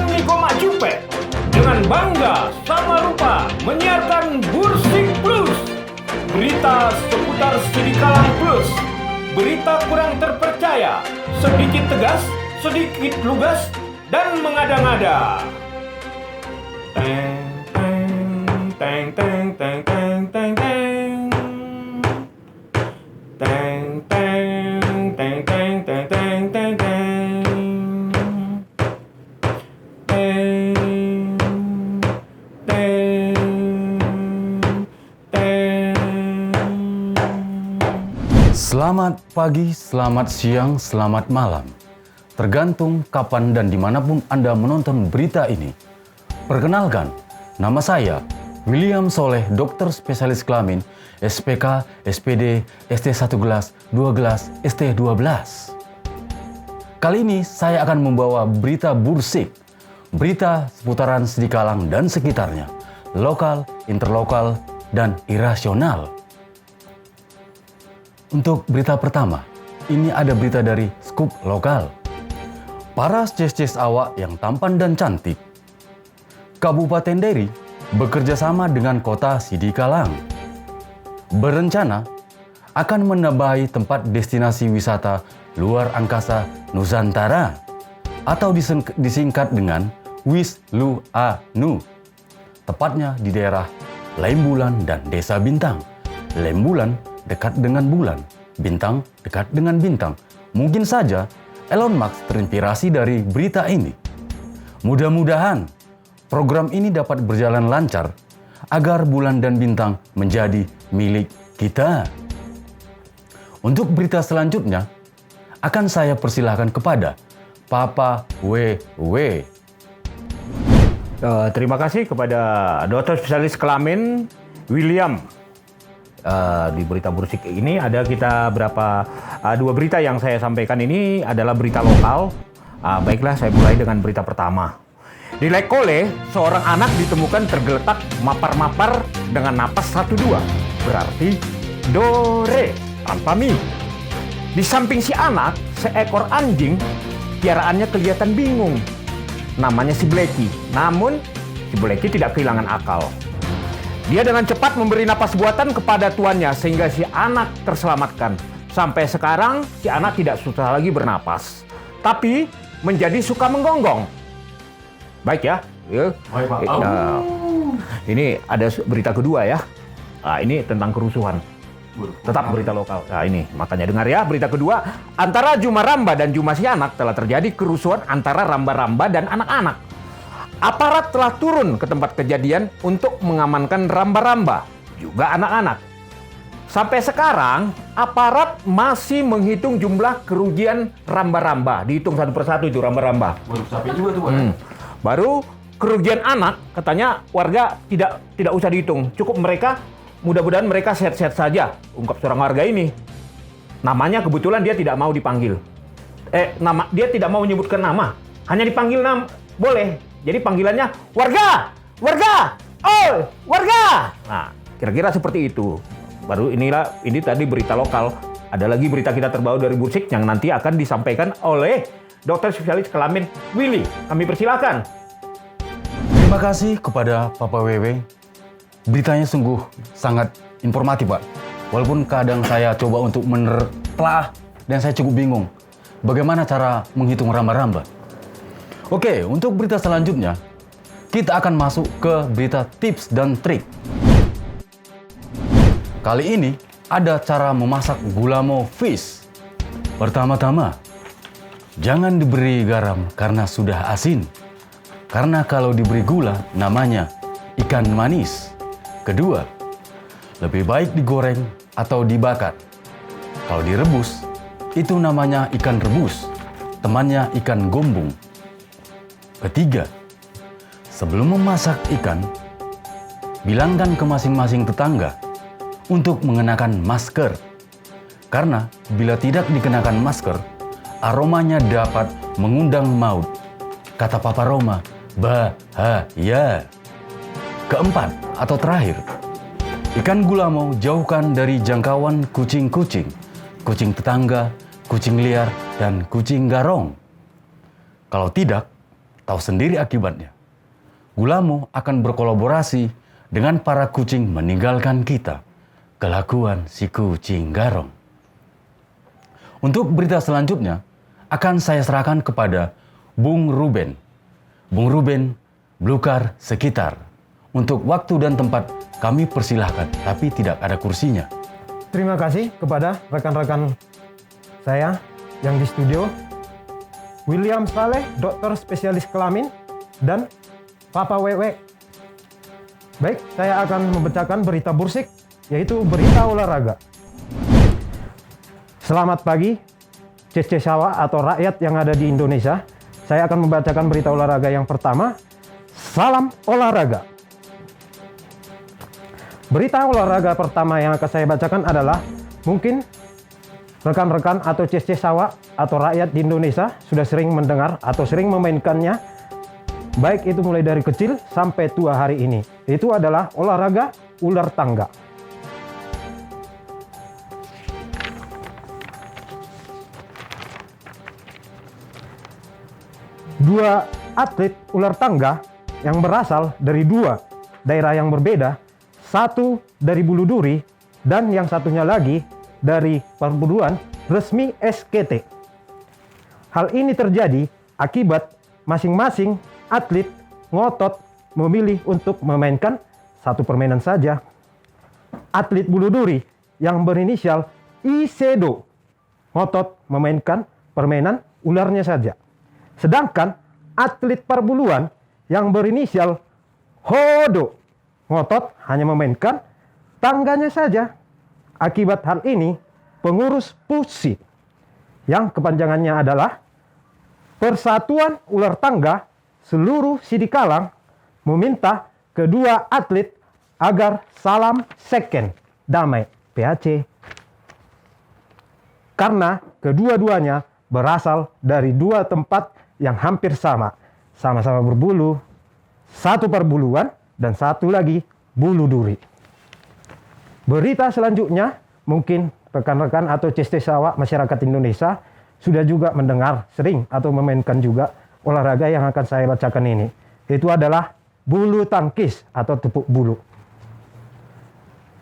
Niko Macupe dengan bangga sama rupa menyiarkan Bursik Plus, berita seputar Studi Kalang Plus, berita kurang terpercaya, sedikit tegas, sedikit lugas, dan mengada-ngada. Teng teng teng teng teng teng teng teng teng teng teng teng teng teng teng. Selamat pagi, selamat siang, selamat malam. Tergantung kapan dan dimanapun Anda menonton berita ini. Perkenalkan, nama saya William Soleh, dokter spesialis kelamin, SPK, SPD, ST1 gelas, 2 gelas, ST12. Kali ini saya akan membawa berita Bursik, berita seputaran Studi Kalang dan sekitarnya, lokal, interlokal, dan irasional. Untuk berita pertama, ini ada berita dari Skup Lokal. Para cis-cis awak yang tampan dan cantik, Kabupaten Deri bekerja sama dengan kota Studi Kalang berencana akan menambahi tempat destinasi wisata luar angkasa Nusantara atau disingkat dengan Wisluanu. Tepatnya di daerah Lembulan dan Desa Bintang. Lembulan dekat dengan bulan, bintang dekat dengan bintang. Mungkin saja Elon Musk terinspirasi dari berita ini. Mudah-mudahan program ini dapat berjalan lancar agar bulan dan bintang menjadi milik kita. Untuk berita selanjutnya akan saya persilahkan kepada Papa WW. Terima kasih kepada dokter spesialis kelamin William. Di berita Bursik ini ada kita dua berita yang saya sampaikan ini adalah berita lokal. Baiklah, saya mulai dengan berita pertama. Di Lekole, seorang anak ditemukan tergeletak mapar-mapar dengan napas 1-2. Berarti dore tanpa mi. Di samping si anak, seekor anjing piaraannya kelihatan bingung. Namanya si Blacky. Namun, si Blacky tidak kehilangan akal. Dia dengan cepat memberi napas buatan kepada tuannya sehingga si anak terselamatkan. Sampai sekarang si anak tidak susah lagi bernapas, tapi menjadi suka menggonggong. Baik ya. Baik, Pak. Ini ada berita kedua ya. Ini tentang kerusuhan. Tetap berita lokal. Ini makanya dengar ya berita kedua. Antara Juma Ramba dan Juma si anak telah terjadi kerusuhan antara Ramba-Ramba dan anak-anak. Aparat telah turun ke tempat kejadian untuk mengamankan Ramba-Ramba, juga anak-anak. Sampai sekarang, aparat masih menghitung jumlah kerugian Ramba-Ramba. Dihitung satu persatu itu Ramba-Ramba. Sampai juga tuh, Pak. Baru kerugian anak, katanya warga tidak usah dihitung. Cukup mereka, mudah-mudahan mereka sehat-sehat saja, ungkap seorang warga ini. Namanya kebetulan dia tidak mau dipanggil. Dia tidak mau menyebutkan nama, hanya dipanggil nama. Boleh. Jadi panggilannya warga, warga, oh warga. Nah, kira-kira seperti itu. Baru ini tadi berita lokal. Ada lagi berita kita terbaru dari Bursik yang nanti akan disampaikan oleh dokter spesialis kelamin Willy. Kami persilakan. Terima kasih kepada Papa WW. Beritanya sungguh sangat informatif, Pak. Walaupun kadang saya coba untuk menertelaah dan saya cukup bingung bagaimana cara menghitung ramba-ramba. Oke, untuk berita selanjutnya, kita akan masuk ke berita tips dan trik. Kali ini, ada cara memasak gulamo fish. Pertama-tama, jangan diberi garam karena sudah asin. Karena kalau diberi gula, namanya ikan manis. Kedua, lebih baik digoreng atau dibakar. Kalau direbus, itu namanya ikan rebus. Temannya ikan gombung. Ketiga, sebelum memasak ikan, bilangkan ke masing-masing tetangga untuk mengenakan masker. Karena bila tidak dikenakan masker, aromanya dapat mengundang maut. Kata Papa Roma, bahaya. Keempat atau terakhir, ikan gulamo jauhkan dari jangkauan kucing-kucing, kucing tetangga, kucing liar, dan kucing garong. Kalau tidak, tahu sendiri akibatnya. Gulamo akan berkolaborasi dengan para kucing meninggalkan kita. Kelakuan si kucing garong. Untuk berita selanjutnya akan saya serahkan kepada Bung Ruben. Bung Ruben, Belukar Sekitar. Untuk waktu dan tempat kami persilahkan, tapi tidak ada kursinya. Terima kasih kepada rekan-rekan saya yang di studio, William Saleh, dokter spesialis kelamin, dan Papa Wewe. Baik, saya akan membacakan berita bursik, yaitu berita olahraga. Selamat pagi, Cecesawa atau rakyat yang ada di Indonesia. Saya akan membacakan berita olahraga yang pertama. Salam olahraga. Berita olahraga pertama yang akan saya bacakan adalah, mungkin rekan-rekan atau Cecesawa atau rakyat di Indonesia sudah sering mendengar atau sering memainkannya, baik itu mulai dari kecil sampai tua hari ini. Itu adalah olahraga ular tangga. Dua atlet ular tangga yang berasal dari dua daerah yang berbeda, satu dari Bulu Duri dan yang satunya lagi dari perguruan resmi SKT. Hal ini terjadi akibat masing-masing atlet ngotot memilih untuk memainkan satu permainan saja. Atlet Bulu Duri yang berinisial Isedo ngotot memainkan permainan ularnya saja. Sedangkan atlet Parbuluan yang berinisial Hodo ngotot hanya memainkan tangganya saja. Akibat hal ini, pengurus PUSI yang kepanjangannya adalah Persatuan Ular Tangga Seluruh Sidikalang meminta kedua atlet agar salam second damai PAC. Karena kedua-duanya berasal dari dua tempat yang hampir sama. Sama-sama berbulu, satu Parbuluan dan satu lagi Bulu Duri. Berita selanjutnya, mungkin rekan-rekan atau Cecesawa masyarakat Indonesia sudah juga mendengar sering atau memainkan juga olahraga yang akan saya bacakan ini. Itu adalah bulu tangkis atau tepuk bulu.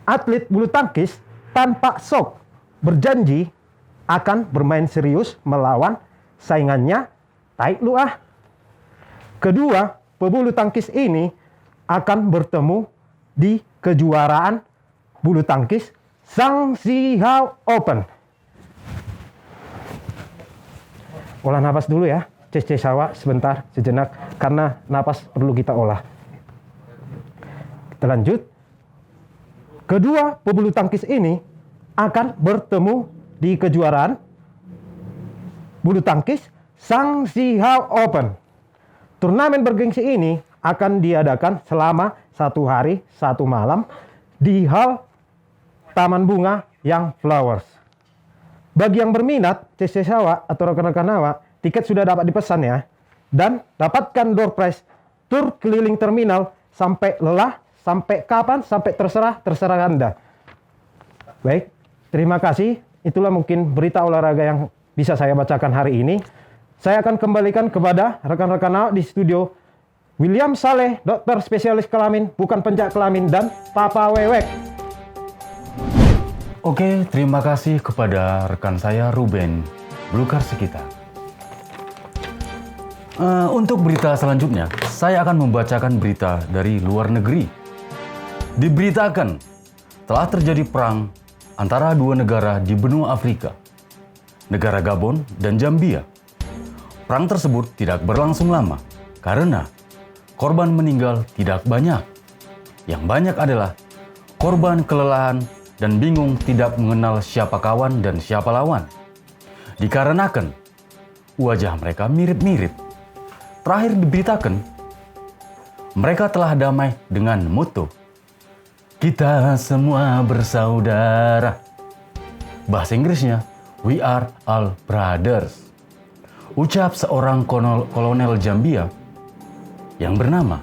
Atlet bulu tangkis tanpa sok berjanji akan bermain serius melawan saingannya Tai Luah. Kedua pebulu tangkis ini akan bertemu di kejuaraan bulu tangkis Zhangjiakou Open. Olah napas dulu ya, Cecesawa sebentar, sejenak, karena napas perlu kita olah. Kita lanjut. Kedua pebulu tangkis ini akan bertemu di kejuaraan bulu tangkis Zhangjiakou Open. Turnamen bergengsi ini akan diadakan selama 1 hari 1 malam di hal Taman Bunga Young Flowers. Bagi yang berminat, Cecesawa atau rekan-rekan Awa, tiket sudah dapat dipesan ya. Dan dapatkan door prize tur keliling terminal sampai lelah, sampai kapan, sampai terserah Anda. Baik, terima kasih. Itulah mungkin berita olahraga yang bisa saya bacakan hari ini. Saya akan kembalikan kepada rekan-rekan Awa di studio, William Saleh, dokter spesialis kelamin, bukan pencak kelamin, dan Papa Wewek. Oke, terima kasih kepada rekan saya Ruben, Belukar Sekitar. Untuk berita selanjutnya, saya akan membacakan berita dari luar negeri. Diberitakan telah terjadi perang antara dua negara di benua Afrika, negara Gabon dan Zambia. Perang tersebut tidak berlangsung lama karena korban meninggal tidak banyak. Yang banyak adalah korban kelelahan dan bingung tidak mengenal siapa kawan dan siapa lawan. Dikarenakan wajah mereka mirip-mirip. Terakhir diberitakan, mereka telah damai dengan moto, "Kita semua bersaudara." Bahasa Inggrisnya, "We are all brothers." Ucap seorang kolonel Zambia yang bernama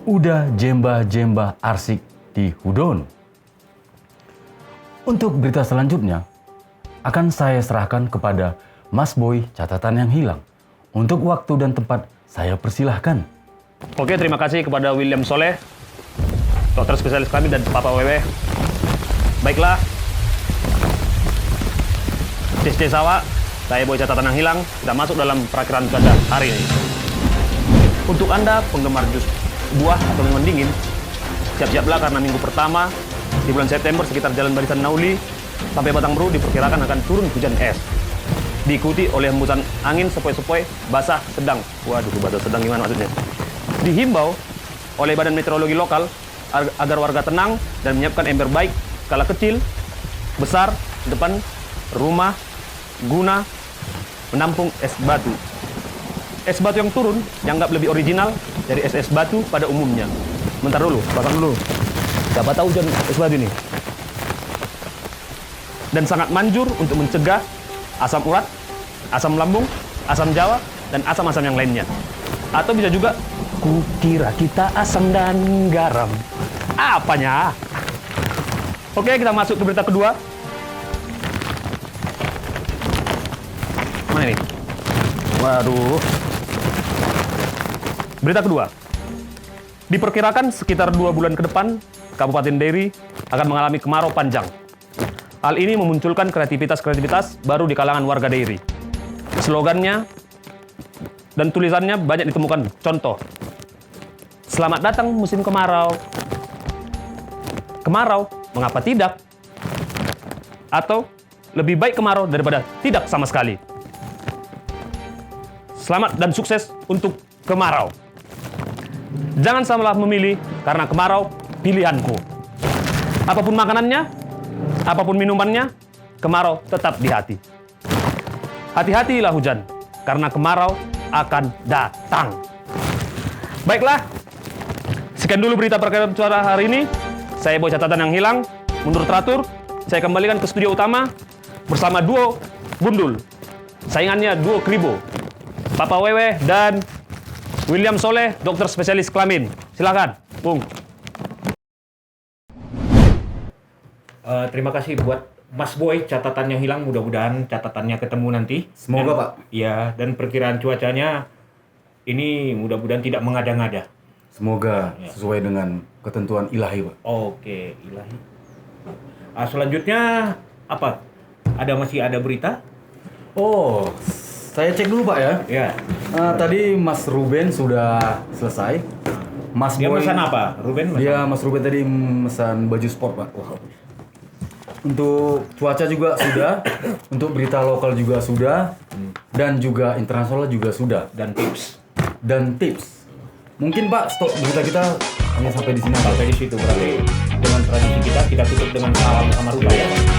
Uda Jemba Jemba Arsik di Hudon. Untuk berita selanjutnya, akan saya serahkan kepada Mas Boy catatan yang hilang. Untuk waktu dan tempat saya persilahkan. Oke, terima kasih kepada William Soleh, dokter spesialis kelamin dan Papa Wewe. Baiklah, CC Sawa, saya Boy Catatan yang Hilang, kita masuk dalam perakiraan cuaca hari ini. Untuk Anda penggemar jus buah atau minuman dingin, siap-siaplah karena minggu pertama di bulan September sekitar Jalan Barisan Nauli sampai Batang Meru diperkirakan akan turun hujan es. Diikuti oleh hembusan angin sepoi-sepoi basah sedang. Waduh, basah sedang gimana maksudnya? Dihimbau oleh Badan Meteorologi lokal agar warga tenang dan menyiapkan ember baik skala kecil, besar, depan rumah guna menampung es batu. Es batu yang turun dianggap lebih original dari es batu pada umumnya. Bentar dulu, pasang dulu. Siapa tahu hujan es batu ini. Dan sangat manjur untuk mencegah asam urat, asam lambung, asam jawa, dan asam-asam yang lainnya. Atau bisa juga, kukira kita asam dan garam. Apanya? Oke, kita masuk ke berita kedua. Mana ini? Waduh. Berita kedua. Diperkirakan sekitar 2 bulan ke depan, Kabupaten Deiri akan mengalami kemarau panjang. Hal ini memunculkan kreativitas baru di kalangan warga Deiri. Slogannya dan tulisannya banyak ditemukan. Contoh, selamat datang musim kemarau. Kemarau, mengapa tidak? Atau, lebih baik kemarau daripada tidak sama sekali. Selamat dan sukses untuk kemarau. Jangan salah memilih, karena kemarau pilihanku. Apapun makanannya, apapun minumannya, kemarau tetap di hati. Hati-hatilah hujan, karena kemarau akan datang. Baiklah, sekian dulu berita perkiraan cuaca hari ini. Saya Boy Catatan yang Hilang, mundur teratur. Saya kembalikan ke studio utama bersama duo Gundul. Saingannya duo Kribo. Papa Wewe dan William Soleh, dokter spesialis kelamin. Silakan, Bung. Terima kasih buat Mas Boy, catatannya hilang. Mudah-mudahan catatannya ketemu nanti. Semoga, Pak. Iya, dan perkiraan cuacanya ini mudah-mudahan tidak mengada-ngada. Semoga sesuai dengan ketentuan ilahi, Pak. Oke, ilahi. Selanjutnya apa? Masih ada berita? Oh, saya cek dulu, Pak ya. Ya. Tadi Mas Ruben sudah selesai. Mas Dia Boy, pesan apa? Ruben pesan? Dia Mas Ruben tadi memesan baju sport, Pak. Wow. Untuk cuaca juga sudah, untuk berita lokal juga sudah, dan juga internasional juga sudah. Dan tips. Mungkin Pak, stok berita kita hanya sampai di sini. Sampai di situ berarti dengan tradisi kita tutup dengan salam sama rupa ya, Pak.